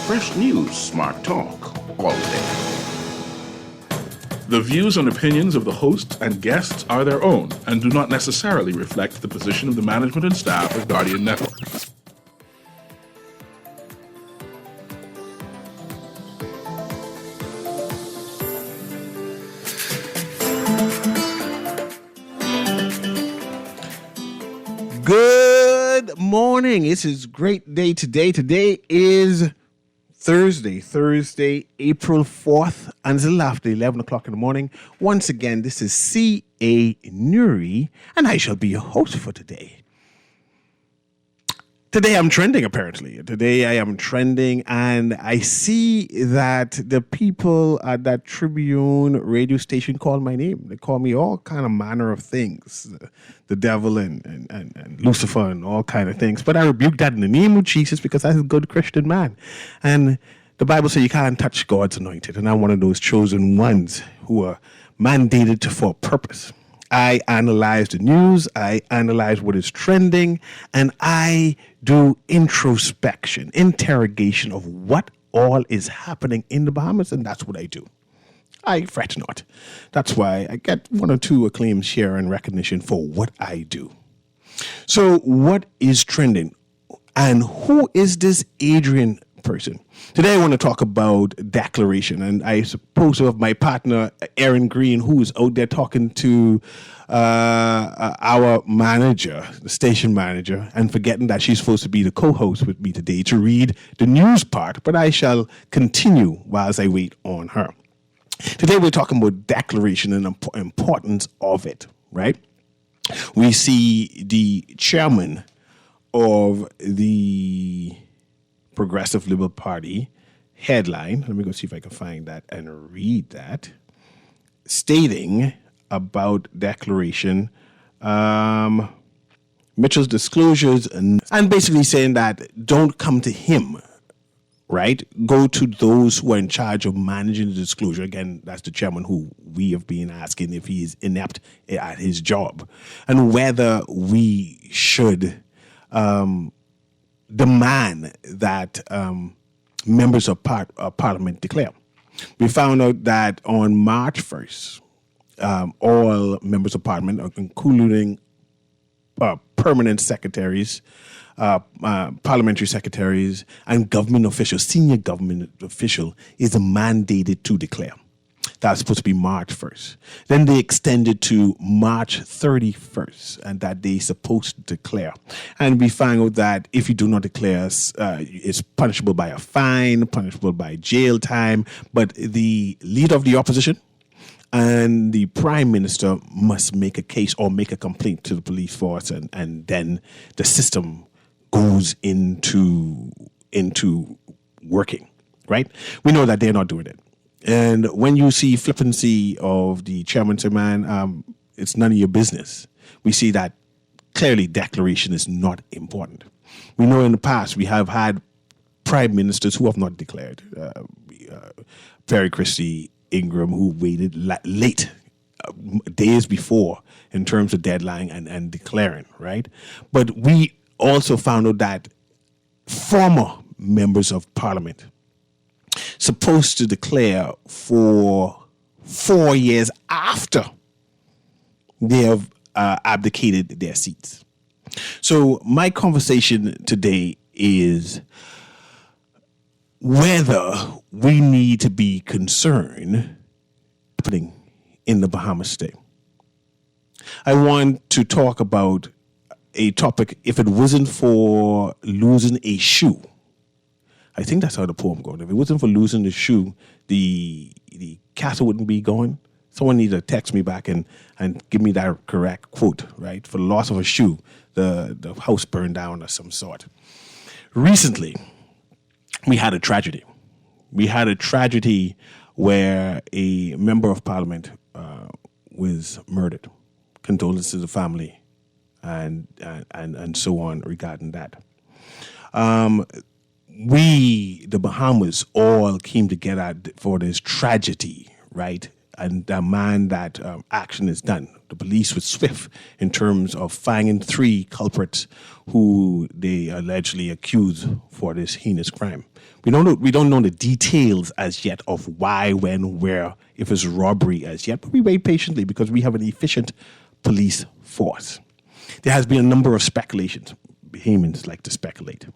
Fresh news, smart talk, all day. The views and opinions of the hosts and guests are their own and do not necessarily reflect the position of the management and staff of Guardian Network. Good morning. This is a great day today. Today is Thursday, April 4th, and it's a little after 11 o'clock in the morning. Once again, this is C.A. Newry, and I shall be your host for today. Today I'm trending, apparently. Today I am trending, and I see that the people at that Tribune radio station call my name. They call me all kind of manner of things, the devil and Lucifer and all kind of things. But I rebuke that in the name of Jesus because I'm a good Christian man. And the Bible says you can't touch God's anointed, and I'm one of those chosen ones who are mandated for a purpose. I analyze the news, I analyze what is trending, and I do introspection, interrogation of what all is happening in the Bahamas, and that's what I do. I fret not. That's why I get 1 or 2 acclaims, share, and recognition for what I do. So what is trending? And who is this Adrian person? Today I want to talk about declaration, and I suppose of my partner Erin Green, who is out there talking to our manager, the station manager, and forgetting that she's supposed to be the co-host with me today to read the news part, but I shall continue whilst I wait on her. Today we're talking about declaration and the importance of it, right? We see the chairman of the Progressive Liberal Party headline, let me go see if I can find that and read that, stating about declaration, Mitchell's disclosures, and basically saying that don't come to him, right? Go to those who are in charge of managing the disclosure. Again, that's the chairman who we have been asking if he is inept at his job and whether we should demand that members of Parliament declare. We found out that on March 1st, all members of Parliament, including permanent secretaries, parliamentary secretaries, and government officials, senior government official, is mandated to declare. That's supposed to be March 1st. Then they extended to March 31st, and that they're supposed to declare. And we found out that if you do not declare, it's punishable by a fine, punishable by jail time. But the leader of the opposition and the prime minister must make a case or make a complaint to the police force, and then the system goes into working, right? We know that they're not doing it. And when you see flippancy of the chairman to man, it's none of your business. We see that clearly declaration is not important. We know in the past we have had prime ministers who have not declared. Perry Christie Ingram, who waited late, days before in terms of deadline and declaring, right? But we also found out that former members of Parliament supposed to declare for 4 years after they have abdicated their seats. So my conversation today is whether we need to be concerned happening in the Bahamas state. I want to talk about a topic, if it wasn't for losing a shoe. I think that's how the poem goes. If it wasn't for losing the shoe, the castle wouldn't be going. Someone needs to text me back and give me that correct quote, right? For the loss of a shoe, the house burned down or some sort. Recently, we had a tragedy. We had a tragedy where a member of Parliament was murdered. Condolences to the family and so on regarding that. We, the Bahamas, all came together for this tragedy, right? and demand that action is done. The police was swift in terms of finding 3 culprits who they allegedly accuse for this heinous crime. We don't know the details as yet of why, when, where, if it's robbery as yet, but we wait patiently because we have an efficient police force. There has been a number of speculations. Bahamians like to speculate.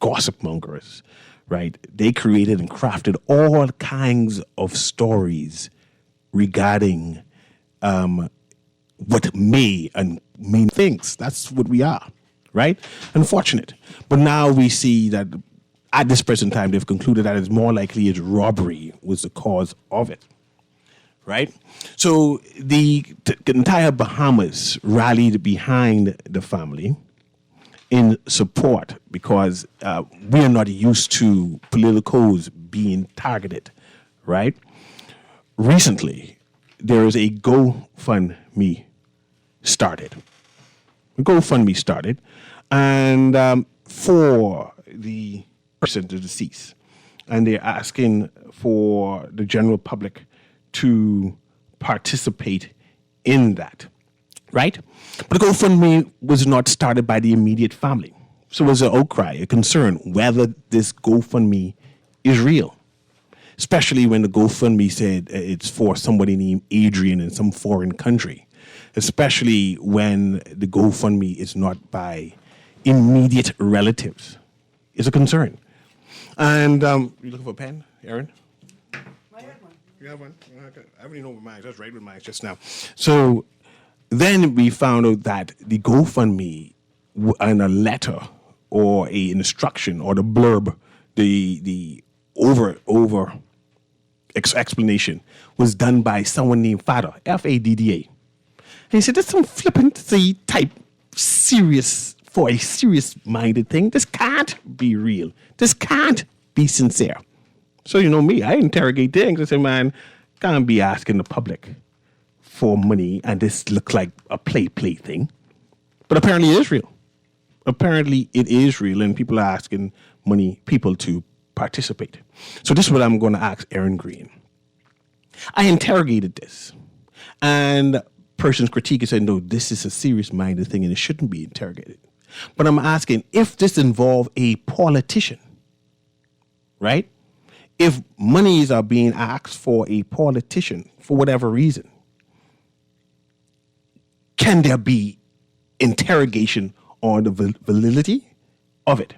Gossip mongers, right? They created and crafted all kinds of stories regarding what may and mean things. That's what we are, right? Unfortunate. But now we see that at this present time, they've concluded that it's more likely it's robbery was the cause of it, right? So the entire Bahamas rallied behind the family in support because we are not used to politicos being targeted, right? Recently, there is a GoFundMe started. And for the person, the deceased, and they're asking for the general public to participate in that, right? But the GoFundMe was not started by the immediate family. So it was an outcry, a concern whether this GoFundMe is real, especially when the GoFundMe said it's for somebody named Adrian in some foreign country, especially when the GoFundMe is not by immediate relatives. It's a concern. And you looking for a pen, Aaron? I have one. You have one? I already know mine. I was right with mine just now. So then we found out that the GoFundMe and a letter or an instruction or the blurb, the over explanation was done by someone named Fadda, Fadda. And he said, that's some flippancy type for a serious-minded thing. This can't be real. This can't be sincere. So you know me, I interrogate things. I say, man, can't be asking the public for money and this looks like a play thing. But apparently it is real. And people are asking people to participate. So this is what I'm going to ask Aaron Green. I interrogated this, and person's critique is saying, no, this is a serious-minded thing and it shouldn't be interrogated. But I'm asking, if this involves a politician, right? If monies are being asked for a politician for whatever reason, can there be interrogation on the validity of it?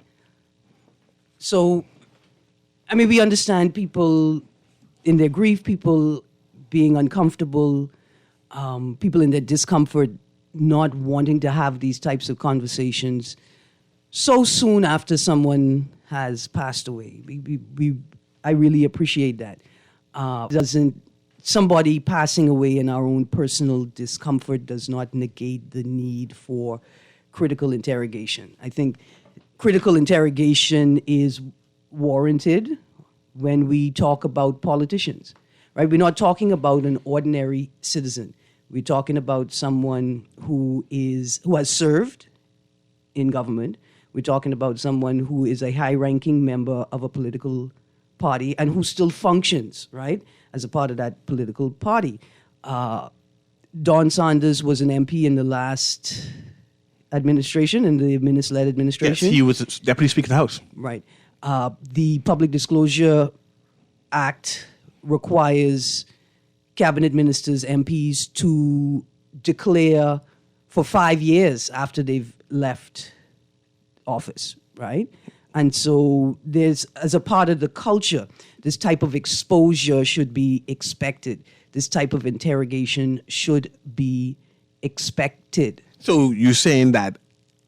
So, I mean, we understand people in their grief, people being uncomfortable, people in their discomfort, not wanting to have these types of conversations so soon after someone has passed away. I really appreciate that. Somebody passing away in our own personal discomfort does not negate the need for critical interrogation. I think critical interrogation is warranted when we talk about politicians, right? We're not talking about an ordinary citizen. We're talking about someone who has served in government. We're talking about someone who is a high-ranking member of a political party and who still functions, right, as a part of that political party. Don Sanders was an MP in the last administration, in the minister-led administration. Yes, he was Deputy Speaker of the House. Right. The Public Disclosure Act requires cabinet ministers, MPs, to declare for 5 years after they've left office, right? And so there's, as a part of the culture, this type of exposure should be expected. This type of interrogation should be expected. So you're saying that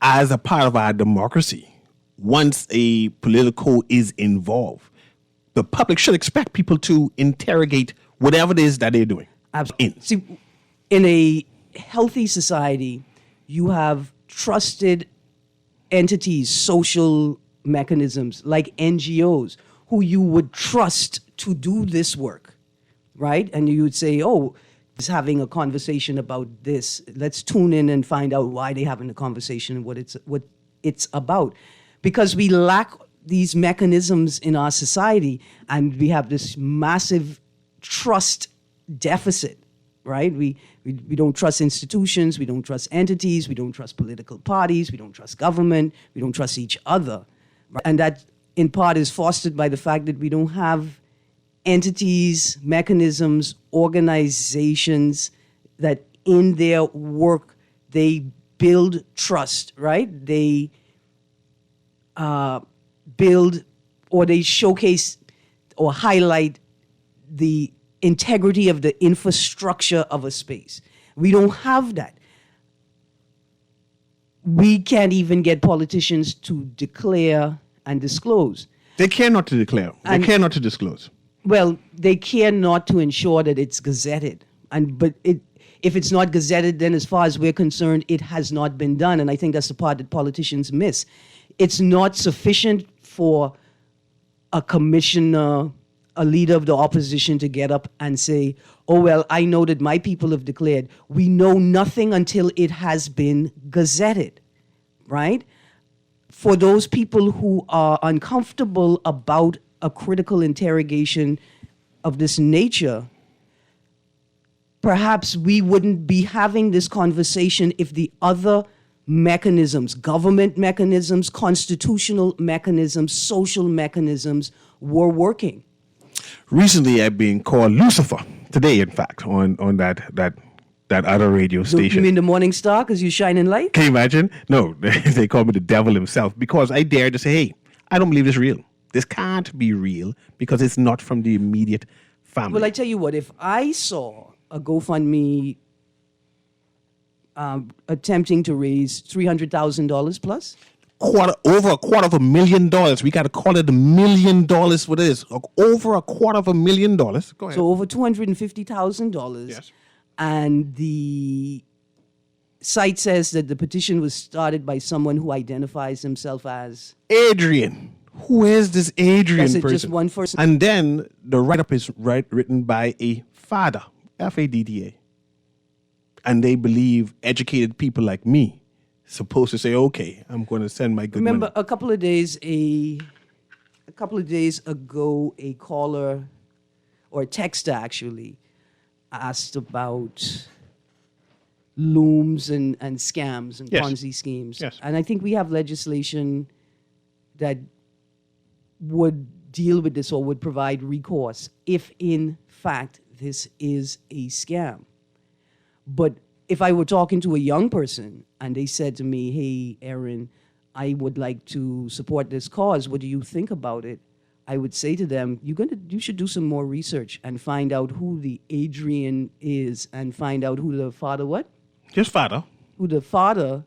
as a part of our democracy, once a political is involved, the public should expect people to interrogate whatever it is that they're doing. Absolutely. See, in a healthy society, you have trusted entities, social mechanisms like NGOs who you would trust to do this work, right? And you would say, oh, is having a conversation about this. Let's tune in and find out why they're having a conversation and what it's about. Because we lack these mechanisms in our society, and we have this massive trust deficit, right? We don't trust institutions, we don't trust entities, we don't trust political parties, we don't trust government, we don't trust each other. Right? And that, in part, is fostered by the fact that we don't have entities, mechanisms, organizations that in their work, they build trust, right? They build, or they showcase or highlight the integrity of the infrastructure of a space. We don't have that. We can't even get politicians to declare and disclose. They care not to declare. They care not to disclose. Well, they care not to ensure that it's gazetted. If it's not gazetted, then as far as we're concerned, it has not been done. And I think that's the part that politicians miss. It's not sufficient for a commissioner, a leader of the opposition to get up and say, oh, well, I know that my people have declared. We know nothing until it has been gazetted, right? For those people who are uncomfortable about a critical interrogation of this nature, perhaps we wouldn't be having this conversation if the other mechanisms, government mechanisms, constitutional mechanisms, social mechanisms were working. Recently, I've been called Lucifer. Today, in fact, on that other radio station. You mean the Morning Star because you shine in light? Can you imagine? No, they call me the devil himself because I dared to say, hey, I don't believe this is real. This can't be real because it's not from the immediate family. Well, I tell you what, if I saw a GoFundMe attempting to raise $300,000 plus, over $250,000. We got to call it $1 million for this. Over $250,000. Go ahead. So over $250,000. Yes. And the site says that the petition was started by someone who identifies himself as Adrian. Who is this Adrian That's it, person? just one person. And then the write-up is written by a father, F-A-D-D-A. And they believe educated people like me supposed to say, okay, I'm going to send my good Remember, money. a couple of days ago, a caller, or a texter actually, asked about looms and scams and Yes. Ponzi schemes. Yes. And I think we have legislation that would deal with this or would provide recourse if, in fact, this is a scam. But if I were talking to a young person and they said to me, hey, Aaron, I would like to support this cause. What do you think about it? I would say to them, you should do some more research and find out who the Adrian is and find out who the father what? Just father. Who the father,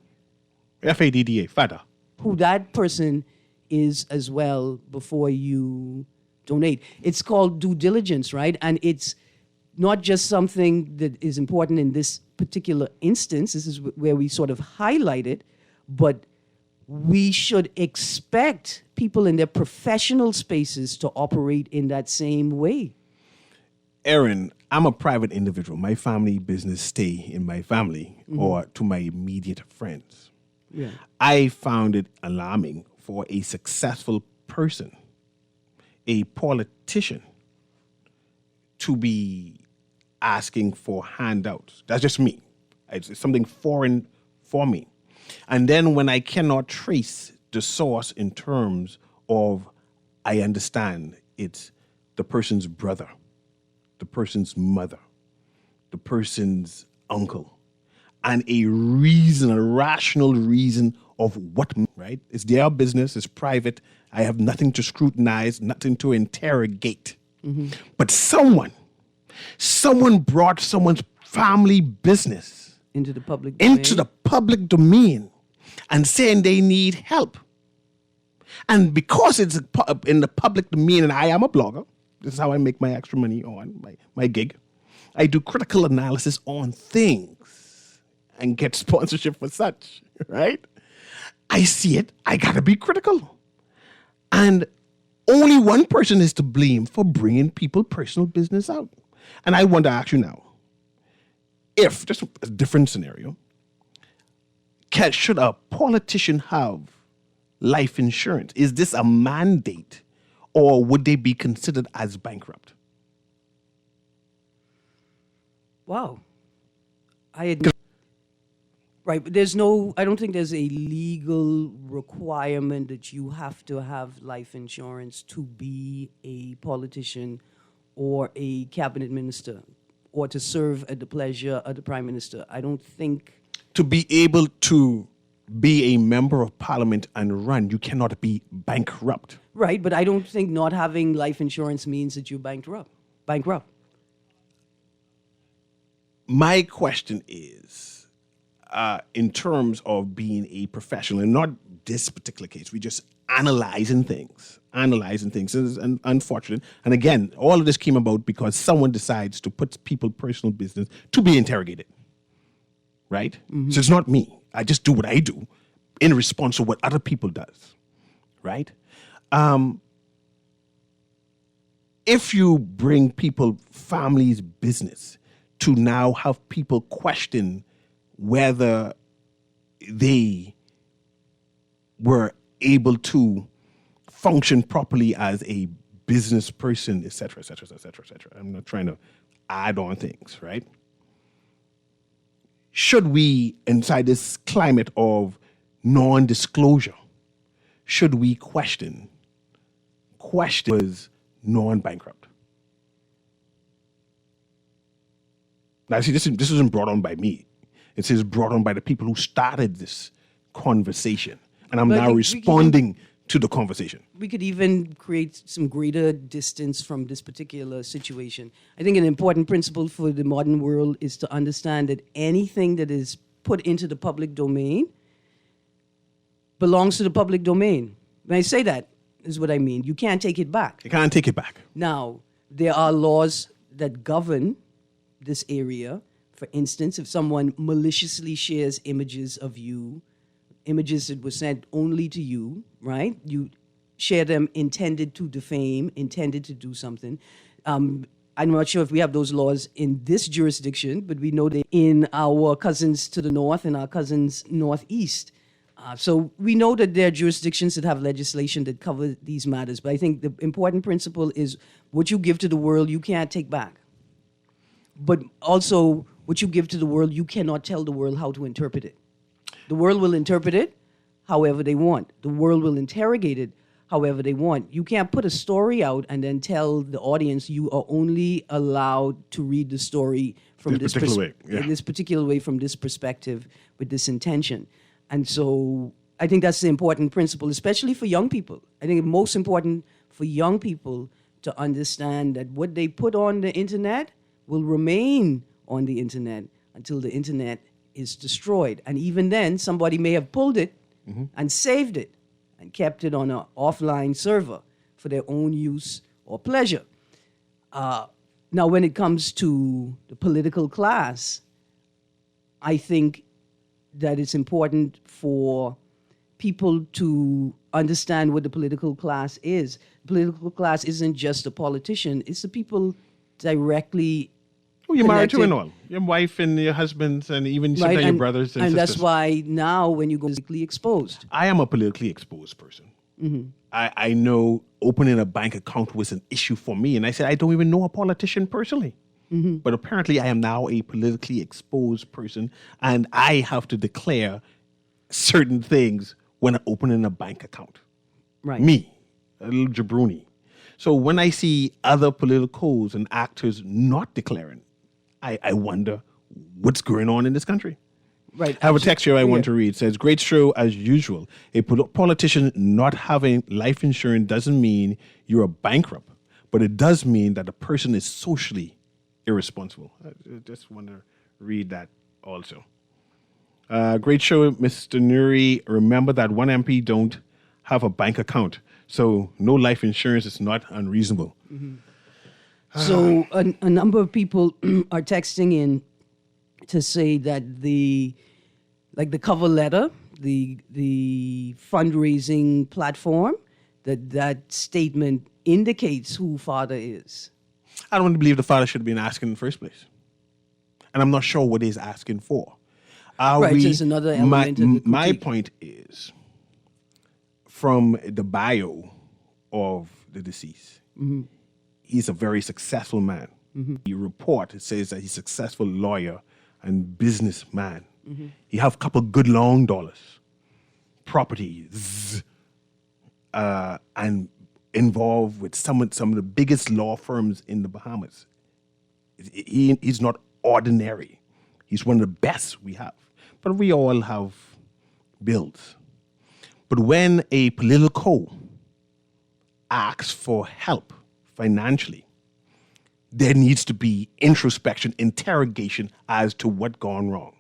F-A-D-D-A, father. who that person is as well before you donate. It's called due diligence, right? And it's not just something that is important in this particular instance. This is where we sort of highlight it, but we should expect people in their professional spaces to operate in that same way. Aaron, I'm a private individual. My family business stay in my family or to my immediate friends. Yeah. I found it alarming for a successful person, a politician, to be asking for handouts. That's just me. It's something foreign for me. And then when I cannot trace the source in terms of, I understand it's the person's brother, the person's mother, the person's uncle, and a reason, a rational reason of what, right? It's their business, it's private. I have nothing to scrutinize, nothing to interrogate. Mm-hmm. But someone brought someone's family business Into the public domain and saying they need help. And because it's in the public domain, and I am a blogger, this is how I make my extra money on my gig. I do critical analysis on things and get sponsorship for such, right? I see it. I got to be critical. And only one person is to blame for bringing people personal business out. And I want to ask you now, if, just a different scenario, should a politician have life insurance? Is this a mandate, or would they be considered as bankrupt? Wow. Right, but I don't think there's a legal requirement that you have to have life insurance to be a politician or a cabinet minister or to serve at the pleasure of the prime minister. I don't think. To be able to be a member of parliament and run, you cannot be bankrupt. Right, but I don't think not having life insurance means that you're bankrupt. My question is, in terms of being a professional, and not this particular case, we're just analyzing things. It's unfortunate. And again, all of this came about because someone decides to put people's personal business to be interrogated. Right? Mm-hmm. So it's not me. I just do what I do in response to what other people does. Right? If you bring people, families' business to now have people question whether they were able to function properly as a business person, et cetera, et cetera, et cetera, et cetera. I'm not trying to add on things, right? Should we, inside this climate of non-disclosure, should we question was non-bankrupt? Now, see, this isn't brought on by me. It is brought on by the people who started this conversation. And I'm now responding to the conversation. We could even create some greater distance from this particular situation. I think an important principle for the modern world is to understand that anything that is put into the public domain belongs to the public domain. When I say that, is what I mean. You can't take it back. You can't take it back. Now, there are laws that govern this area. For instance, if someone maliciously shares images of you, images that were sent only to you, right? You share them intended to defame, intended to do something. I'm not sure if we have those laws in this jurisdiction, but we know that in our cousins to the north and our cousins northeast. So we know that there are jurisdictions that have legislation that cover these matters. But I think the important principle is what you give to the world, you can't take back. But also, what you give to the world, you cannot tell the world how to interpret it. The world will interpret it however they want. The world will interrogate it however they want. You can't put a story out and then tell the audience you are only allowed to read the story from this particular way, from this perspective, with this intention. And so I think that's the important principle, especially for young people. I think it's most important for young people to understand that what they put on the internet will remain on the internet until the internet is destroyed. And even then, somebody may have pulled it and saved it and kept it on an offline server for their own use or pleasure. Now, when it comes to the political class, I think that it's important for people to understand what the political class is. The political class isn't just a politician, it's the people directly you're married to and all. Your wife and your husbands and even sometimes your brothers and sisters. And that's why now when you go politically exposed. I am a politically exposed person. Mm-hmm. I know opening a bank account was an issue for me. And I said, I don't even know a politician personally. Mm-hmm. But apparently I am now a politically exposed person. And I have to declare certain things when opening a bank account. Right. Me, a little jabroni. So when I see other politicals and actors not declaring, I wonder what's going on in this country. Right. I have a text here I want to read. It says, great show as usual. A politician not having life insurance doesn't mean you're a bankrupt, but it does mean that the person is socially irresponsible. I just want to read that also. Great show, Mr. Newry. Remember that one MP don't have a bank account, so no life insurance is not unreasonable. Mm-hmm. So a number of people are texting in to say that the cover letter, the fundraising platform, that statement indicates who father is. I don't believe the father should have been asking in the first place. And I'm not sure what he's asking for. There's another element of the critique. My point is, from the bio of the deceased, he's a very successful man. The report, it says that he's a successful lawyer and businessman. He have a couple good long dollars, properties, and involved with some of the biggest law firms in the Bahamas. He's not ordinary. He's one of the best we have. But we all have bills. But when a political asks for help financially, there needs to be introspection, interrogation as to what gone wrong.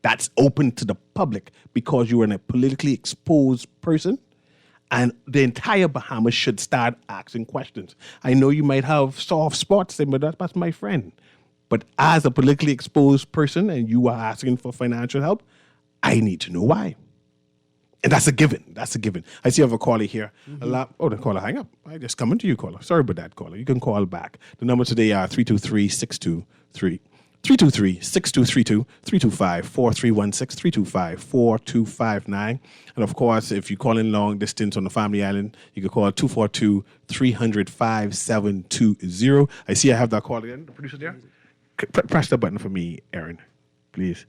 That's open to the public because you're a politically exposed person, and the entire Bahamas should start asking questions. I know you might have soft spots, saying, but that's my friend. But as a politically exposed person and you are asking for financial help, I need to know why. And that's a given. That's a given. I see I have a caller here. The caller hang up. I just coming to you, caller. Sorry about that, caller. You can call back. The number today are 323-623. 323-6232, 325-4316, 325-4259. And of course, if you call in long distance on the Family Island, you can call 242-300-5720. I see I have that call again. The producer there. Press the button for me, Aaron, please.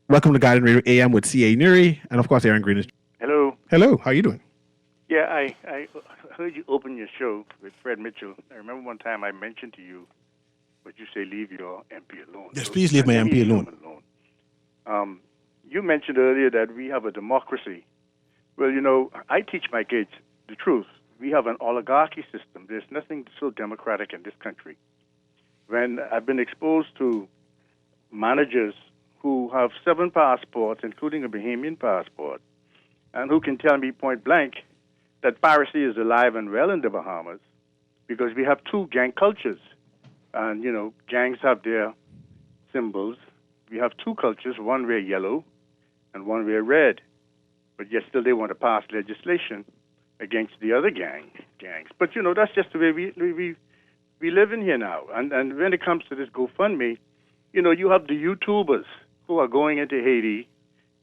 Welcome to Garden Radio AM with C.A. Newry, and of course, Aaron Green is. Hello. Hello, how are you doing? Yeah, I heard you open your show with Fred Mitchell. I remember one time I mentioned to you, but you say leave your MP alone. Yes, please leave my MP alone. You mentioned earlier that we have a democracy. Well, you know, I teach my kids the truth. We have an oligarchy system. There's nothing so democratic in this country. When I've been exposed to managers who have 7 passports, including a Bahamian passport, and who can tell me point blank that piracy is alive and well in the Bahamas because we have 2 gang cultures. And, you know, gangs have their symbols. We have 2 cultures, one wear yellow and one wear red. But yet still they want to pass legislation against the other gangs. But, you know, that's just the way we live in here now. And when it comes to this GoFundMe, you know, you have the YouTubers who are going into Haiti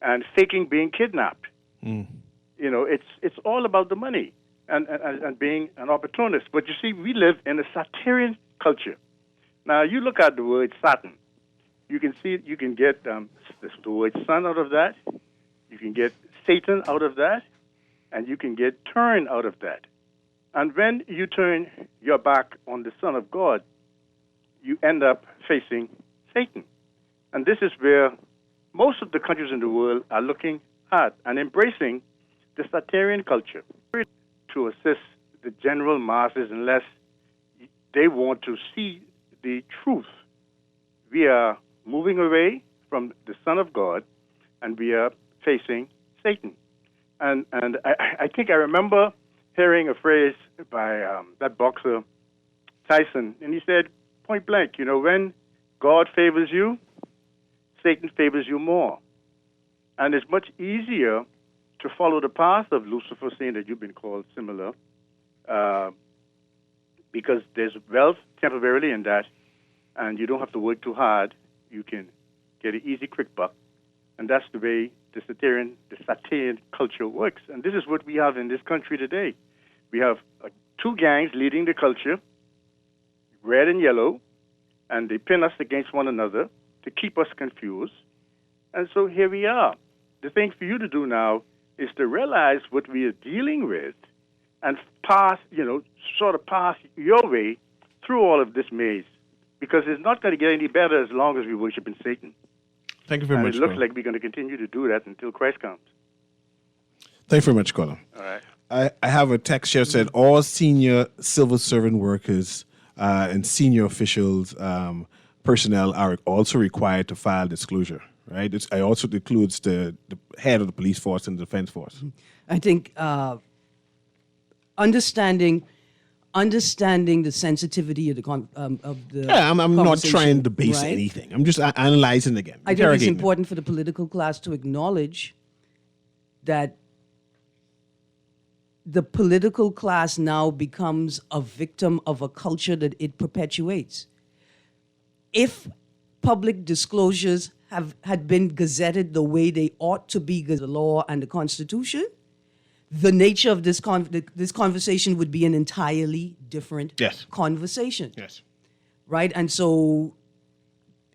and faking being kidnapped. You know, it's all about the money and being an opportunist. But you see, we live in a Satyrian culture. Now, you look at the word Saturn. You can get the word sun out of that. You can get Satan out of that. And you can get turn out of that. And when you turn your back on the Son of God, you end up facing Satan. And this is where most of the countries in the world are looking at and embracing the Satyrian culture to assist the general masses unless they want to see the truth. We are moving away from the Son of God, and we are facing Satan. And I think I remember hearing a phrase by that boxer, Tyson, and he said, point blank, you know, when God favors you, Satan favors you more. And it's much easier to follow the path of Lucifer, saying that you've been called similar, because there's wealth temporarily in that, and you don't have to work too hard. You can get an easy, quick buck. And that's the way the Satyrian culture works. And this is what we have in this country today. We have 2 gangs leading the culture, red and yellow, and they pin us against one another to keep us confused. And so here we are. The thing for you to do now is to realize what we are dealing with and pass your way through all of this maze, because it's not going to get any better as long as we worship in Satan. Thank you very much, it looks like we're going to continue to do that until Christ comes. Thank you very much, caller. All right. I have a text here said all senior civil servant workers and senior officials, personnel are also required to file disclosure, right? It also includes the head of the police force and the defense force. I think understanding the sensitivity of the Yeah, I'm not trying to base right? anything. I'm just analyzing again. I think it's important for the political class to acknowledge that the political class now becomes a victim of a culture that it perpetuates. If public disclosures had been gazetted the way they ought to be, the law and the Constitution, the nature of this this conversation would be an entirely different conversation. Yes. Right? And so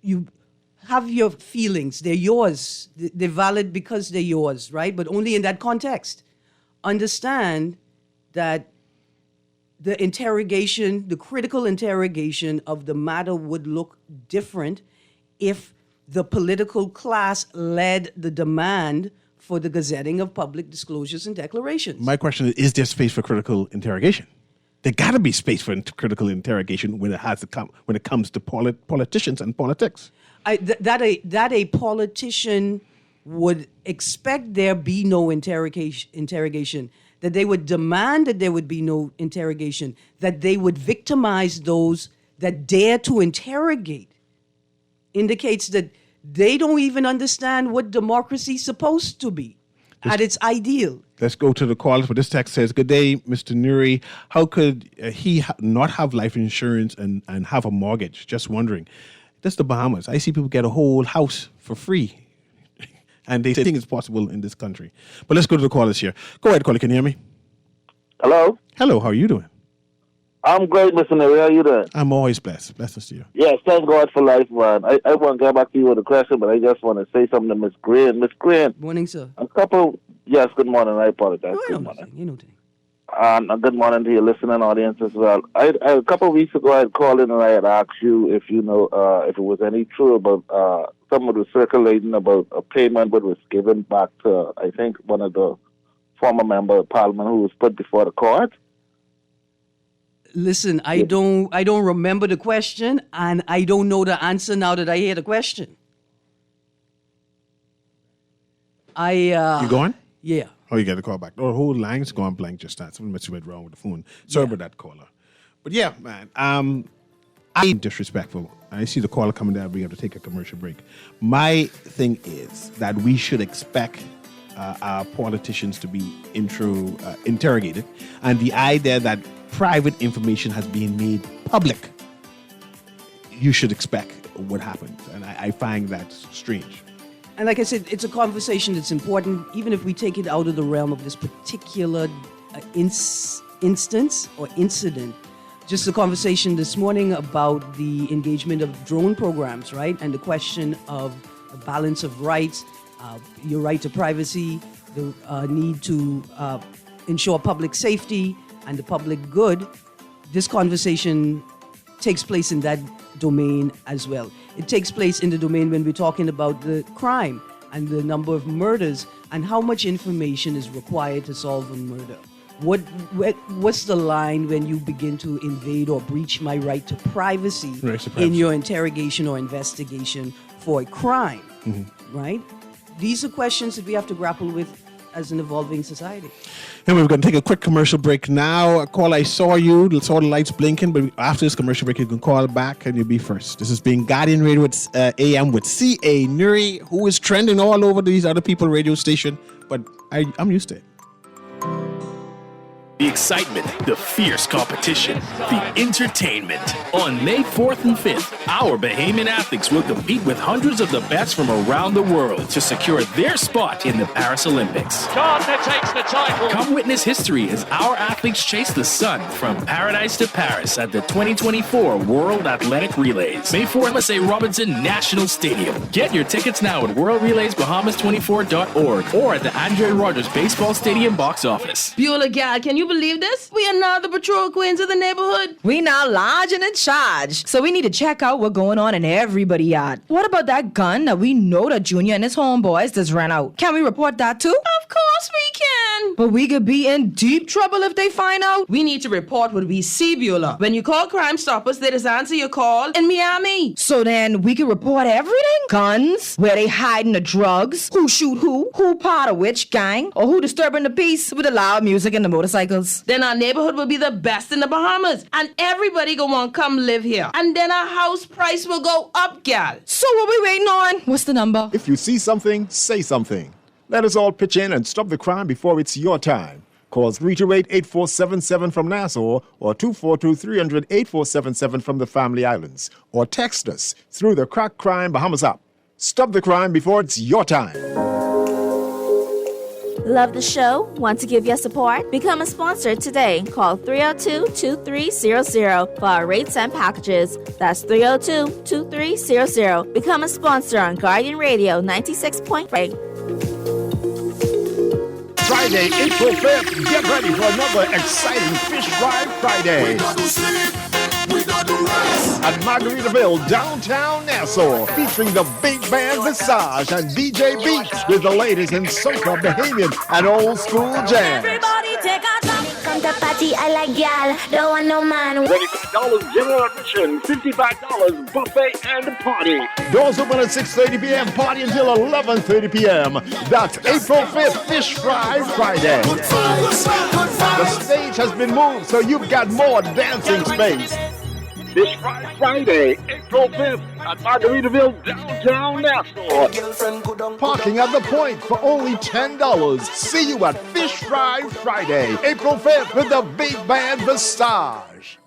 you have your feelings. They're yours. They're valid because they're yours, right? But only in that context. Understand that the interrogation, the critical interrogation of the matter would look different if the political class led the demand for the gazetting of public disclosures and declarations. My question is there space for critical interrogation? There got to be space for critical interrogation when it comes to politicians and politics. That a politician would expect there be no interrogation, that they would demand that there would be no interrogation, that they would victimize those that dare to interrogate, indicates that they don't even understand what democracy is supposed to be at its ideal. Let's go to the callers. But this text says, "Good day, Mr. Newry. How could he not have life insurance and have a mortgage? Just wondering." That's the Bahamas. I see people get a whole house for free. And they think it's possible in this country. But let's go to the callers here. Go ahead, caller. Can you hear me? Hello? Hello. How are you doing? I'm great, Mr. Newry. How are you doing? I'm always blessed. Blessings to you. Yes, thank God for life, man. I want to get back to you with a question, but I just want to say something to Miss Green. Miss Green. Morning, sir. Yes, good morning. I apologize. Good morning. You know, good morning to your listening audience as well. A couple of weeks ago, I had called in and I had asked you if you know if it was any true about someone was circulating about a payment that was given back to, I think, one of the former member of Parliament who was put before the court. Listen, I don't remember the question, and I don't know the answer now that I hear the question. You going? Yeah. Oh, you got to call back. Oh, the whole line's going blank just now. Something must have went wrong with the phone. Sorry about that, caller. But yeah, man, I'm disrespectful. I see the caller coming down. We have to take a commercial break. My thing is that we should expect our politicians to be interrogated, and the idea that private information has been made public, you should expect what happens. And I find that strange. And like I said, it's a conversation that's important, even if we take it out of the realm of this particular instance or incident. Just a conversation this morning about the engagement of drone programs, right? And the question of the balance of rights, your right to privacy, the need to ensure public safety and the public good. This conversation takes place in that domain as well. It takes place in the domain when we're talking about the crime and the number of murders and how much information is required to solve a murder. What's the line when you begin to invade or breach my right to privacy in your interrogation or investigation for a crime, right? These are questions that we have to grapple with as an evolving society. And we're going to take a quick commercial break now. Call, I saw you, saw the lights blinking, but after this commercial break, you can call back and you'll be first. This is being Guardian Radio AM with C.A. Newry, who is trending all over these other people radio station, but I'm used to it. The excitement, the fierce competition, the entertainment. On May 4th and 5th, our Bahamian athletes will compete with hundreds of the best from around the world to secure their spot in the Paris Olympics. Gardner takes the title. Come witness history as our athletes chase the sun from paradise to Paris at the 2024 World Athletic Relays. May 4th, USA Robinson National Stadium. Get your tickets now at worldrelaysbahamas24.org or at the Andre Rogers Baseball Stadium box office. Beulah gal, can you believe this? We are now the patrol queens of the neighborhood. We now large and in charge. So we need to check out what's going on in everybody's yard. What about that gun that we know that Junior and his homeboys just ran out? Can we report that too? Of course we can. But we could be in deep trouble if they find out. We need to report what we see, Beulah. When you call Crime Stoppers, they just answer your call in Miami. So then we can report everything? Guns, where they hiding the drugs, who shoot who part of which gang, or who disturbing the peace with the loud music and the motorcycles. Then our neighborhood will be the best in the Bahamas, and everybody gonna want to come live here. And then our house price will go up, gal. So what we waiting on? What's the number? If you see something, say something. Let us all pitch in and stop the crime before it's your time. Call 328-8477 from Nassau or 242-300-8477 from the Family Islands. Or text us through the Crack Crime Bahamas app. Stop the crime before it's your time. Love the show? Want to give your support? Become a sponsor today. Call 302-2300 for our rates and packages. That's 302-2300. Become a sponsor on Guardian Radio 96.3. Friday, April 5th, get ready for another exciting Fish Fry Friday. At Margaritaville, downtown Nassau, featuring the big band Visage and DJ Beats with the latest in soca, Bahamian, and old school jazz. Everybody take a drop. Come to party, I like y'all. Don't want no man. $35 general admission, $55 buffet and party. Doors open at 6:30 p.m., party until 11:30 p.m. That's April 5th, Fish Fry Friday. The stage has been moved, so you've got more dancing space. This Friday, April 5th, at Margaritaville, downtown Nassau. Parking at the point for only $10. See you at Fish Fry Friday, April 5th, with the big band Visage.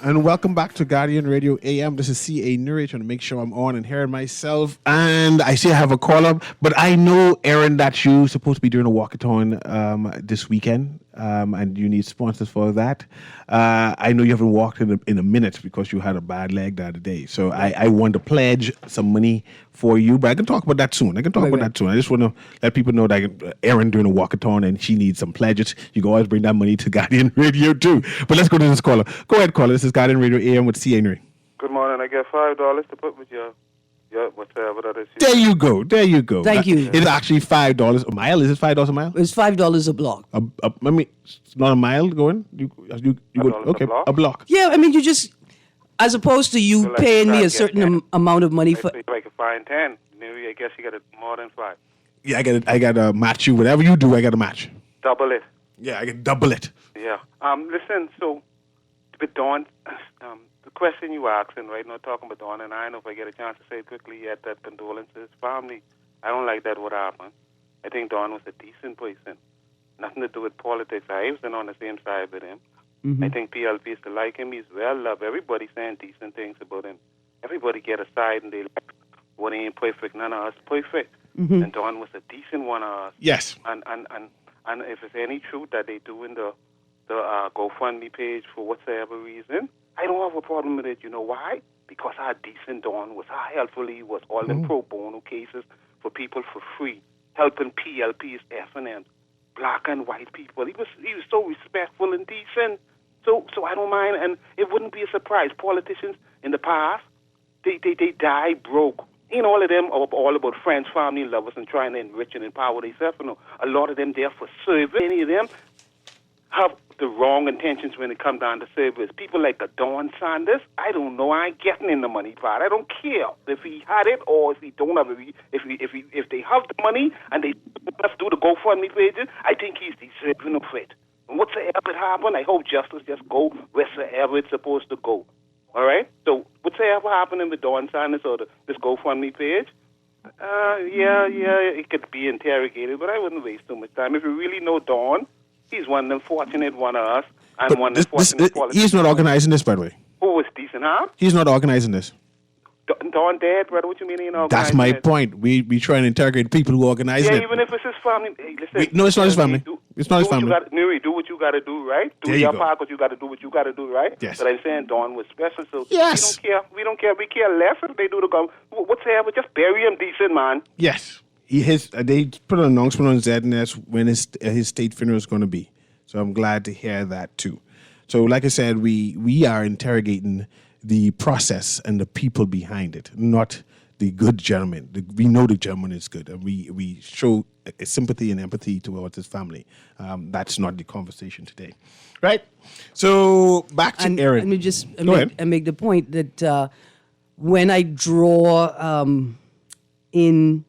And welcome back to Guardian Radio AM. This is CA Newry, trying to make sure I'm on and hearing myself. And I see I have a call up, but I know, Aaron, that you're supposed to be doing a walkathon this weekend, and you need sponsors for that. I know you haven't walked in a minute because you had a bad leg the other day. So I want to pledge some money for you, but I can talk about that soon. I just want to let people know that Aaron doing a walkathon and she needs some pledges. You can always bring that money to Guardian Radio too. But let's go to this caller. Go ahead, caller. This is Guardian Radio AM with CA Newry. Good morning. I get $5 to put with your whatever that is. There you go. Thank you. It's actually $5 a mile. Is it $5 a mile? It's $5 a block. I mean, it's not a mile going. You go, okay, a block. Yeah, I mean, you just, as opposed to you paying me a certain amount of money for. If I can find 10, maybe I guess you got it more than 5. Yeah, I got to match you. Whatever you do, I got to match. Double it. Yeah, I can double it. Yeah. Listen. So, with Dawn, the question you asking, right? Not talking about Dawn, and I know if I get a chance to say it quickly yet, that condolences family. I don't like that what happened. I think Dawn was a decent person. Nothing to do with politics. I was on the same side with him. Mm-hmm. I think PLP is to like him. He's well loved. Everybody saying decent things about him. Everybody get a side and they like what ain't perfect. None of us perfect. Mm-hmm. And Dawn was a decent one of us. Yes. And if there's any truth that they do in the GoFundMe page for whatsoever reason, I don't have a problem with it. You know why? Because how decent Dawn was, how helpful he was, all them pro bono cases for people for free, helping PLPs, F&Ms, black and white people. He was so respectful and decent. So I don't mind, and it wouldn't be a surprise. Politicians in the past, they die broke. You know, all of them are all about friends, family, lovers, and trying to enrich and empower themselves. You know, a lot of them there for service. Many of them have the wrong intentions when it comes down to service. People like a Don Sanders, I don't know. I ain't getting in the money part. I don't care if he had it or if he don't have it. If they have the money and they must do the GoFundMe pages, I think he's deserving of it. And whatsoever happen, I hope justice just go wherever it's supposed to go. All right? So whatsoever happening with Don Sanders or this GoFundMe page, it could be interrogated, but I wouldn't waste too much time. If you really know Don, he's one of them fortunate one of us. And one of them fortunate politicians. He's not organizing this, by the way. Who was decent, huh? He's not organizing this. Don dead, brother. What you mean he ain't organizing? That's my point. We try and interrogate people who organize it. Yeah, even if it's his family. Hey, listen. No, it's not his family. It's not his family. Newry, do what you got to do, right? Do your part, but you got to do what you got to do, right? Yes. But I'm saying Don was special, so yes. We don't care. We care less if they do the government. Whatsoever, just bury him decent, man. Yes. They put an announcement on ZNS when his state funeral is going to be. So I'm glad to hear that too. So like I said, we are interrogating the process and the people behind it, not the good gentleman. We know the gentleman is good, and we show a sympathy and empathy towards his family. That's not the conversation today, right? So back to Aaron. Let me just make the point that when I draw in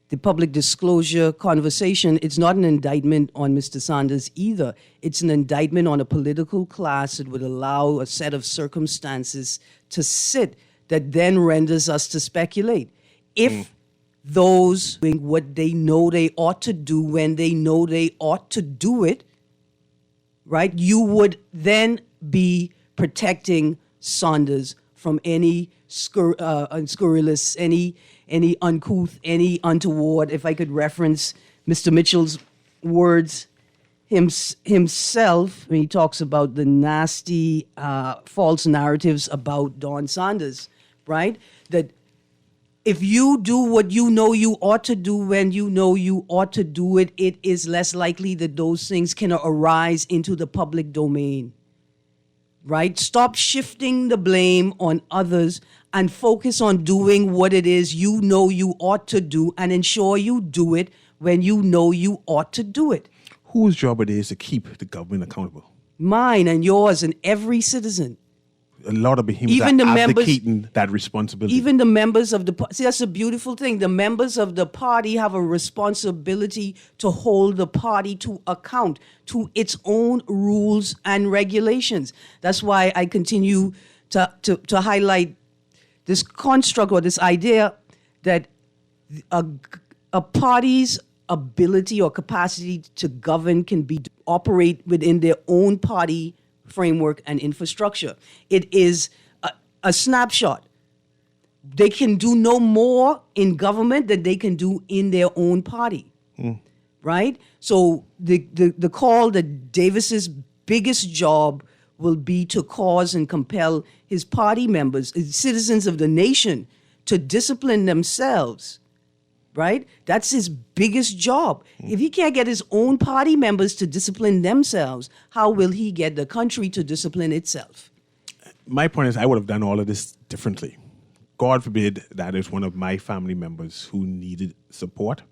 the public disclosure conversation, it's not an indictment on Mr. Sanders either. It's an indictment on a political class that would allow a set of circumstances to sit that then renders us to speculate. If those doing what they know they ought to do when they know they ought to do it, right, you would then be protecting Saunders from any scurrilous, any uncouth, any untoward. If I could reference Mr. Mitchell's words himself, when he talks about the nasty false narratives about Don Saunders, right? That if you do what you know you ought to do when you know you ought to do it, it is less likely that those things can arise into the public domain. Right? Stop shifting the blame on others and focus on doing what it is you know you ought to do and ensure you do it when you know you ought to do it. Whose job it is to keep the government accountable? Mine and yours and every citizen. A lot of behemoths Even are the members- abdicating that responsibility. Even the members of the party. See, that's a beautiful thing. The members of the party have a responsibility to hold the party to account to its own rules and regulations. That's why I continue to highlight this construct or this idea that a party's ability or capacity to govern can be operate within their own party framework and infrastructure. It is a snapshot. They can do no more in government than they can do in their own party, right? So the call that Davis's biggest job will be to cause and compel his party members, citizens of the nation, to discipline themselves, right? That's his biggest job. If he can't get his own party members to discipline themselves, how will he get the country to discipline itself? My point is, I would have done all of this differently. God forbid that is one of my family members who needed support.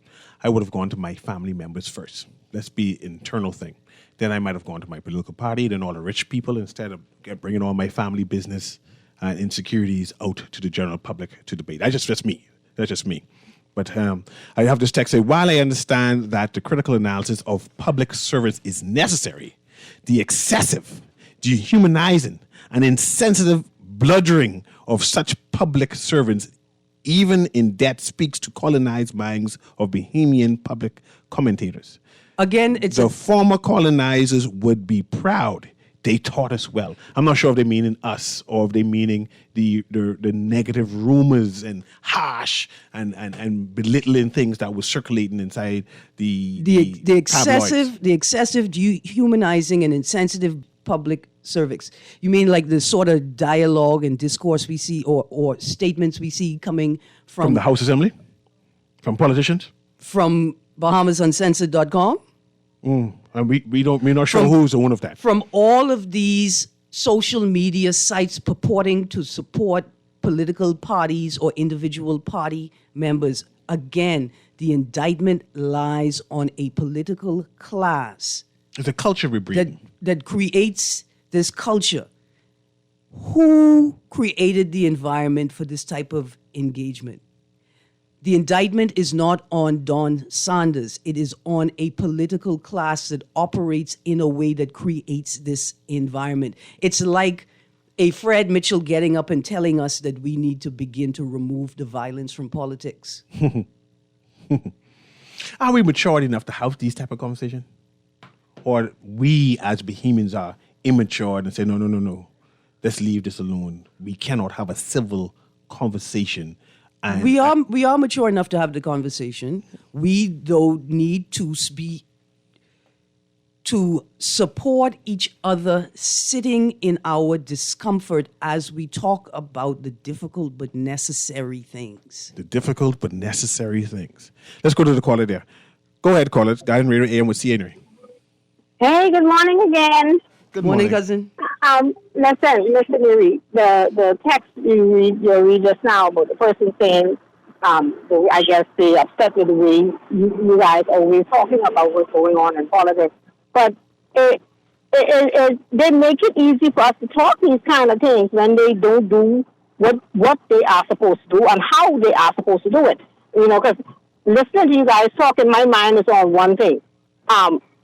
I would have gone to my family members first. Let's be an internal thing. Then I might have gone to my political party, then all the rich people, instead of bringing all my family business and insecurities out to the general public to debate. That's just me. That's just me. But I have this text say, while I understand that the critical analysis of public service is necessary, the excessive, dehumanizing, and insensitive bludgeoning of such public servants, even in debt, speaks to colonized minds of Bohemian public commentators. Again, it's the former colonizers would be proud. They taught us well. I'm not sure if they meaning us or if they meaning the negative rumors and harsh and belittling things that was circulating inside the excessive dehumanizing and insensitive public cervix. You mean like the sort of dialogue and discourse we see or statements we see coming from the House Assembly? From politicians? From BahamasUncensored.com? And we're not sure who's the one of that. From all of these social media sites purporting to support political parties or individual party members. Again, the indictment lies on a political class. It's a culture we're breeding. That creates this culture. Who created the environment for this type of engagement? The indictment is not on Don Saunders. It is on a political class that operates in a way that creates this environment. It's like a Fred Mitchell getting up and telling us that we need to begin to remove the violence from politics. Are we mature enough to have these type of conversations? Or we as Bohemians are immature and say, no. Let's leave this alone. We cannot have a civil conversation. And we are mature enough to have the conversation. We, though, need to support each other sitting in our discomfort as we talk about the difficult but necessary things. The difficult but necessary things. Let's go to the caller there. Go ahead, caller. Guy in Radio AM with CNA. Hey, good morning again. Good morning, cousin. Listen, Newry, the text you read just now about the person saying, I guess they're upset with the way you guys are always talking about what's going on in politics. But they make it easy for us to talk these kind of things when they don't do what they are supposed to do and how they are supposed to do it. You know, because listening to you guys talk in my mind is on one thing.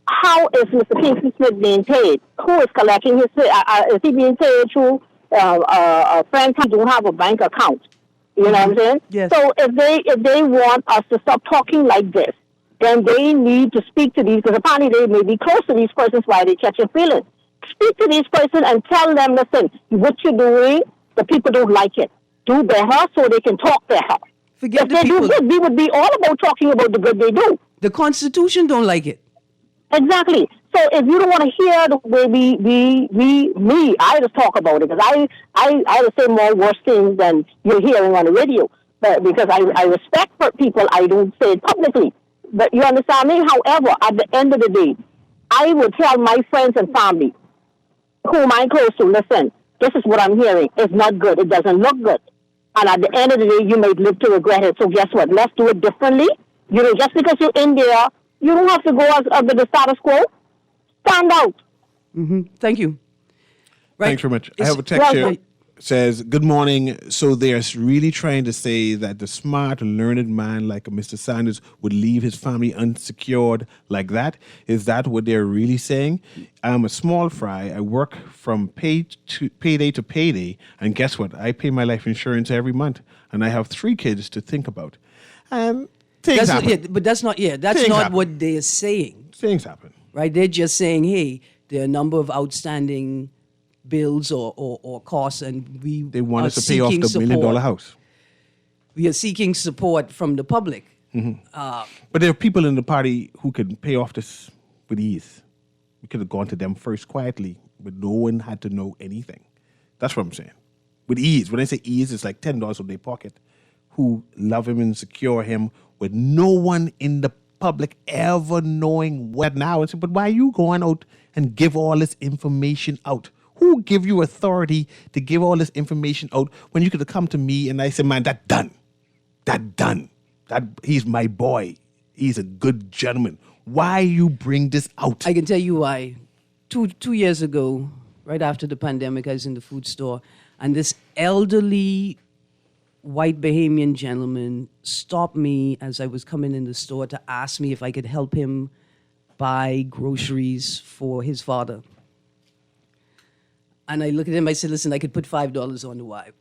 How is Mr. Kingsley Smith being paid? Who is collecting his pay? Is he being paid through a friend who don't have a bank account? You know what I'm saying? Yes. So if they want us to stop talking like this, then they need to speak to these, because apparently they may be close to these persons while they catch a feeling. Speak to these person and tell them, listen, what you're doing, the people don't like it. Do better so they can talk better. Forget if the they people. do good, we would be all about talking about the good they do. The Constitution don't like it. Exactly. So if you don't want to hear the way I just talk about it, because I would say more worse things than you're hearing on the radio. But because I respect for people, I don't say it publicly. But you understand me? However, at the end of the day, I would tell my friends and family, whom I'm close to, listen, this is what I'm hearing. It's not good. It doesn't look good. And at the end of the day, you may live to regret it. So guess what? Let's do it differently. You know, just because you're in there, you don't have to go as with the status quo. Stand out. Mm-hmm. Thank you. Right. Thanks very much. I have a text here. Says, good morning. So they're really trying to say that the smart, learned man like Mr. Sanders would leave his family unsecured like that? Is that what they're really saying? I'm a small fry. I work from payday to payday. And guess what? I pay my life insurance every month. And I have 3 kids to think about. And things happen. But that's not what they're saying. Things happen. Right? They're just saying, hey, there are a number of outstanding bills or costs, and they want us to pay off the $1 million house. We are seeking support from the public. Mm-hmm. But there are people in the party who can pay off this with ease. We could have gone to them first quietly, but no one had to know anything. That's what I'm saying. With ease. When I say ease, it's like $10 in their pocket, who love him and secure him with no one in the public ever knowing what now. And say, but why are you going out and give all this information out? Who give you authority to give all this information out when you could have come to me and I said, man, that done. He's my boy. He's a good gentleman. Why you bring this out? I can tell you why. Two years ago, right after the pandemic, I was in the food store, and this elderly white Bahamian gentleman stopped me as I was coming in the store to ask me if I could help him buy groceries for his father. And I looked at him, I said, listen, I could put $5 on the wipe.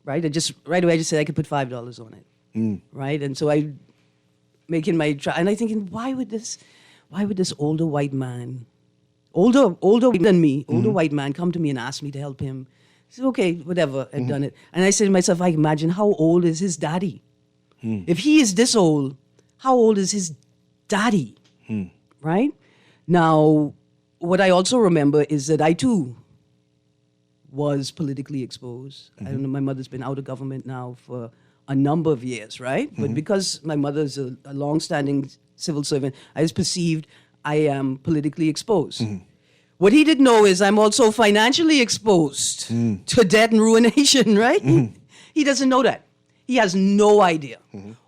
Right? Right away I just said I could put $5 on it. Right? And so I making my try, and I thinking, why would this older white man, older than me, white man come to me and ask me to help him? I said, okay, whatever, I've done it. And I said to myself, I imagine how old is his daddy? If he is this old, how old is his daddy? Right? Now, what I also remember is that I too was politically exposed. I don't know, my mother's been out of government now for a number of years, right? But because my mother's a long-standing civil servant, I was perceived I am politically exposed. What he didn't know is I'm also financially exposed to debt and ruination, right? He doesn't know that. He has no idea.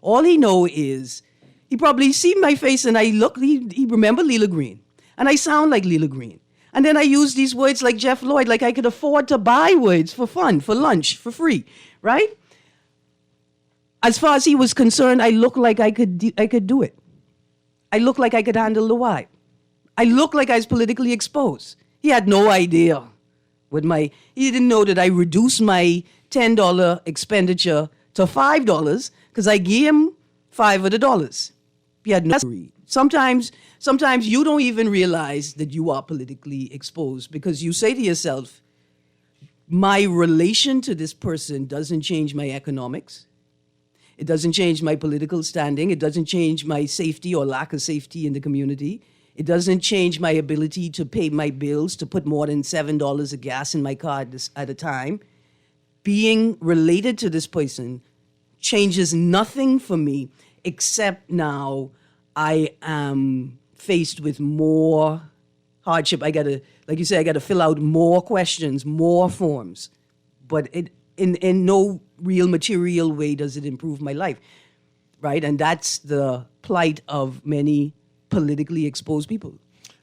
All he know is he probably see my face and I look, he remember Leela Green. And I sound like Leela Green. And then I use these words like Jeff Lloyd, like I could afford to buy words for fun, for lunch, for free, right? As far as he was concerned, I looked like I could do it. I looked like I could handle the wipe. I looked like I was politically exposed. He had no idea. He didn't know that I reduced my $10 expenditure to $5 because I gave him $5 of the dollars. He had no. Sometimes you don't even realize that you are politically exposed because you say to yourself, my relation to this person doesn't change my economics. It doesn't change my political standing. It doesn't change my safety or lack of safety in the community. It doesn't change my ability to pay my bills, to put more than $7 of gas in my car at a time. Being related to this person changes nothing for me except now I am faced with more hardship. I gotta fill out more questions, more forms. But in no real material way does it improve my life, right? And that's the plight of many politically exposed people.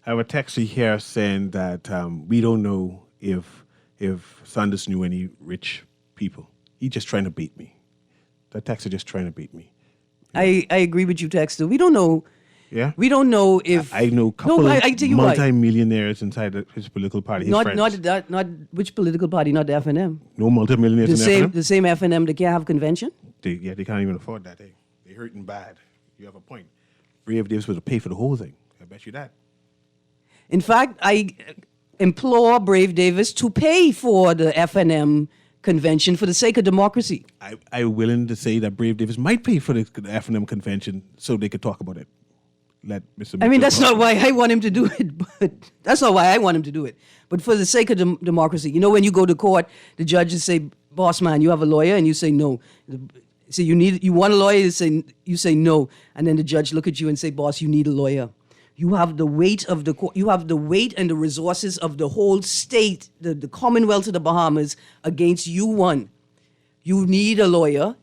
I have a text here saying that we don't know if Sanders knew any rich people. He's just trying to beat me. That text is just trying to beat me. I agree with you, Texter. We don't know. Yeah? We don't know if... I know a couple of multi-millionaires inside his political party, his friends. Not which political party, not the FNM. No multi-millionaires in FNM? The same FNM that can't have convention? They can't even afford that. They're hurting bad. You have a point. Brave Davis was to pay for the whole thing. I bet you that. In fact, implore Brave Davis to pay for the FNM convention for the sake of democracy. I'm willing to say that Brave Davis might pay for the FNM convention so they could talk about it. Let Mr. I mean, that's not why I want him to do it, but that's not why I want him to do it. But for the sake of democracy, you know, when you go to court, the judges say, "Boss man, you have a lawyer," and you say no. So you want a lawyer? You say no, and then the judge look at you and say, "Boss, you need a lawyer." You have the weight of the court. You have the weight and the resources of the whole state, the Commonwealth of the Bahamas, against you one. You need a lawyer,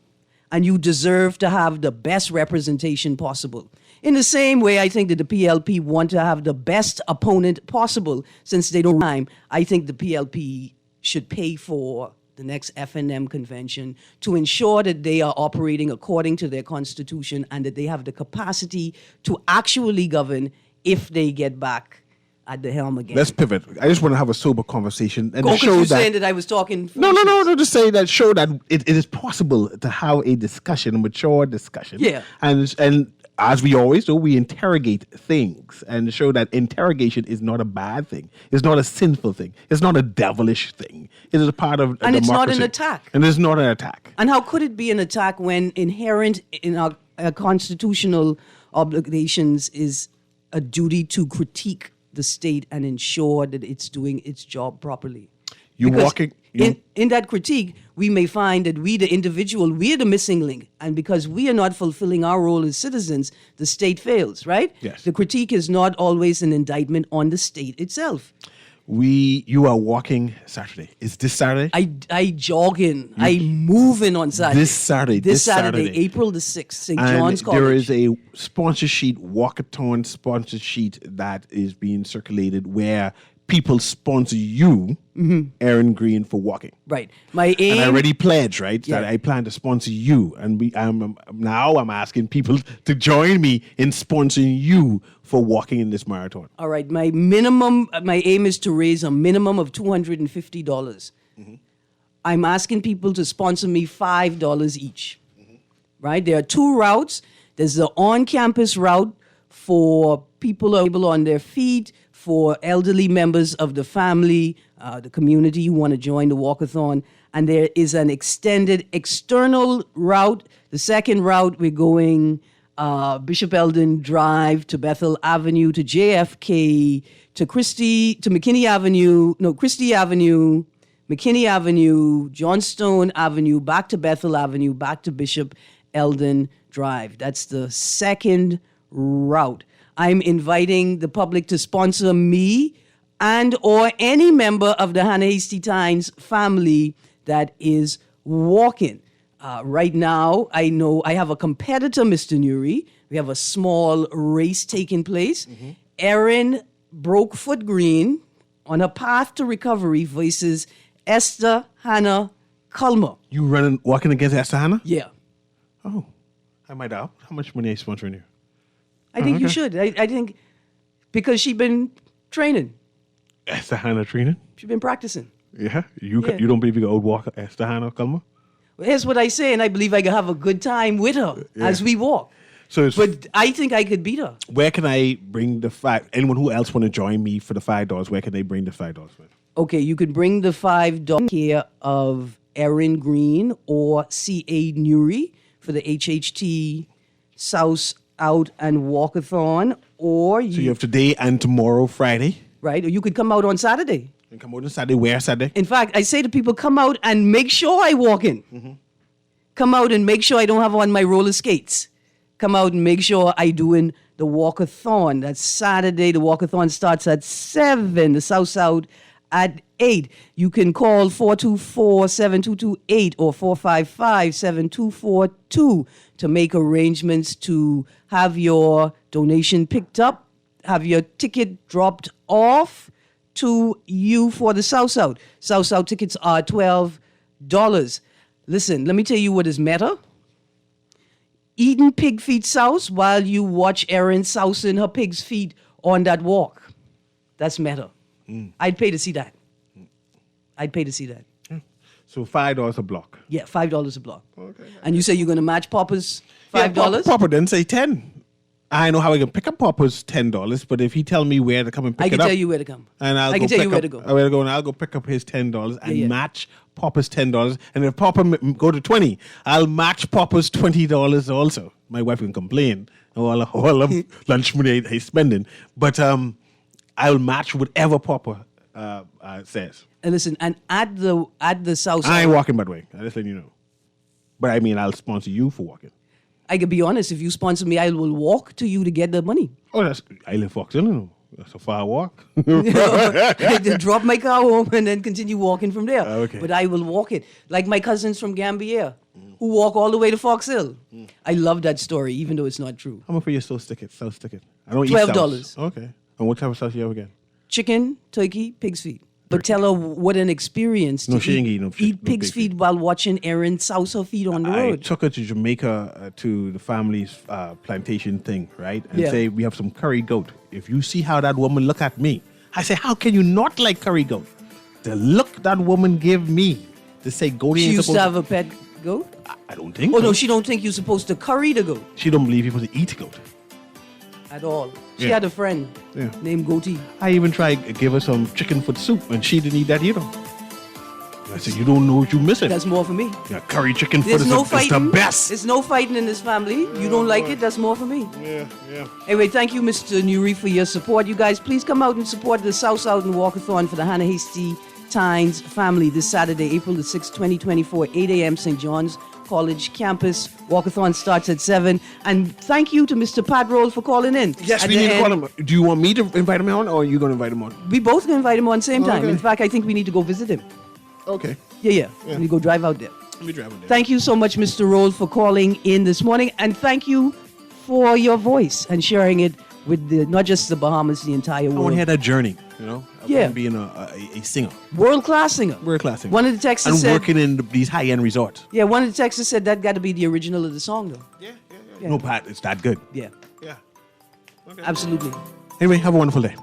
and you deserve to have the best representation possible. In the same way, I think that the PLP want to have the best opponent possible. Since they don't rhyme, I think the PLP should pay for the next FNM convention to ensure that they are operating according to their constitution and that they have the capacity to actually govern if they get back at the helm again. Let's pivot. I just want to have a sober conversation and Because show you're that saying that I was talking. No. Just say that show that it is possible to have a discussion, a mature discussion. Yeah. And as we always do, we interrogate things and show that interrogation is not a bad thing. It's not a sinful thing. It's not a devilish thing. It is a part of And democracy. it's not an attack. And it's not an attack. And how could it be an attack when inherent in our constitutional obligations is a duty to critique the state and ensure that it's doing its job properly? In that critique, we may find that we, the individual, we are the missing link. And because we are not fulfilling our role as citizens, the state fails, right? Yes. The critique is not always an indictment on the state itself. You are walking Saturday. Is this Saturday? I jogging. I moving on Saturday. This Saturday. April the 6th, St. And John's College. there is a sponsor sheet, walkathon sponsor sheet that is being circulated where people sponsor you, Aaron Green, for walking. Right. My aim. And I already pledged, right, Yeah. that I plan to sponsor you. And I'm asking people to join me in sponsoring you for walking in this marathon. All right. My aim is to raise a minimum of $250. dollars I'm asking people to sponsor me $5 each. Right? There are two routes. There's the on-campus route for people who are able on their feet, for elderly members of the family, the community who want to join the walkathon. And there is an extended external route. The second route, we're going Bishop Eldon Drive to Bethel Avenue to JFK to McKinney Avenue, McKinney Avenue, Johnstone Avenue, back to Bethel Avenue, back to Bishop Eldon Drive. That's the second route. I'm inviting the public to sponsor me and or any member of the Hannah Hasty Tynes family that is walking. Right now, I know I have a competitor, Mr. Newry. We have a small race taking place. Erin Brokefoot Green on a path to recovery versus Esther Hannah Culmer. You walking against Esther Hannah? Yeah. Oh, I might have. How much money are you sponsoring you? I think you should. I think because she's been training. Esther Hannah training? She's been practicing. Yeah? You don't believe you can outwalk Esther Hannah Culmer? Well, here's what I say, and I believe I can have a good time with her as we walk. But I think I could beat her. Where can I bring the anyone who else want to join me for the $5, where can they bring the $5 with? Okay, you could bring the $5 care of Erin Green or C.A. Newry for the HHT South Out and Walkathon, or So you have today and tomorrow, Friday. Right, or you could come out on Saturday. And come out on Saturday. Where Saturday? In fact, I say to people, come out and make sure I walk in. Come out and make sure I don't have on my roller skates. Come out and make sure I doing the walkathon. That's Saturday. The walkathon starts at 7. The South at 8. You can call 424-7228 or 455-7242 to make arrangements to have your donation picked up, have your ticket dropped off to you for the South. South tickets are $12. Listen, let me tell you what is meta. Eating pig feet South while you watch Erin sousing her pig's feet on that walk. That's meta. I'd pay to see that. So $5 a block. Yeah, $5 a block. Okay. And you say you're going to match Papa's $5? Yeah, Papa didn't say 10. I know how I can pick up Papa's $10, but if he tell me where to come and pick I it can up, tell you where to come. and I can tell you where to go. Where to go, and I'll go pick up his $10 and Yeah. match Papa's $10. And if Papa go to 20, I'll match Papa's $20 also. My wife can complain all the lunch money he's spending, but I'll match whatever Papa says. And listen, and at the South I ain't Side, walking, by the way. I just letting you know. But I mean, I'll sponsor you for walking. I can be honest. If you sponsor me, I will walk to you to get the money. Oh, I live Fox Hill. That's a far walk. Then drop my car home and then continue walking from there. Okay. But I will walk it. Like my cousins from Gambia who walk all the way to Fox Hill. I love that story, even though it's not true. How much for your South ticket? I don't eat $12. sauce. Okay. And what type of sauce you have again? Chicken, turkey, pig's feet. But tell her what an experience to she ain't eat no pig's feet while watching Erin souse her feet on the I road. took her to Jamaica to the family's plantation thing, right? And Yeah. say, we have some curry goat. If you see how that woman look at me, I say, how can you not like curry goat? The look that woman give me to say goat She ain't used to supposed have a pet goat? I don't think Oh, so. no, she don't think you're supposed to curry the goat She don't believe you're supposed to eat goat. at all. She Yeah. had a friend Yeah. named Goatee. I even tried to give her some chicken foot soup, and she didn't eat that either. I said, you don't know what you're missing. That's more for me. Yeah, curry chicken foot There's is no it's fighting. the best. There's no fighting in this family. You don't like it, that's more for me. Yeah, yeah. Anyway, thank you, Mr. Newry, for your support. You guys, please come out and support the South Southern Walkathon for the Hannah Hasty Tynes family this Saturday, April the 6th, 2024, 8 a.m., St. John's College campus. Walkathon starts at 7. And thank you to Mr. Pat Roll for calling in. Yes, At we the need to call end, him. Do you want me to invite him on, or are you going to invite him on? We both can invite him on same time. Okay. In fact, I think we need to go visit him. Okay. Yeah. We go drive out there. Let me drive him there. Thank you so much, Mr. Roll, for calling in this morning. And thank you for your voice and sharing it with not just the Bahamas, the entire I world. want to hear that journey, of Yeah. being a singer. World-class singer. World-class singer. One of the texts and said... working in these high-end resorts. Yeah, one of the texts said that got to be the original of the song, though. Yeah. No, Pat, it's that good. Yeah. Yeah. Absolutely. Anyway, have a wonderful day.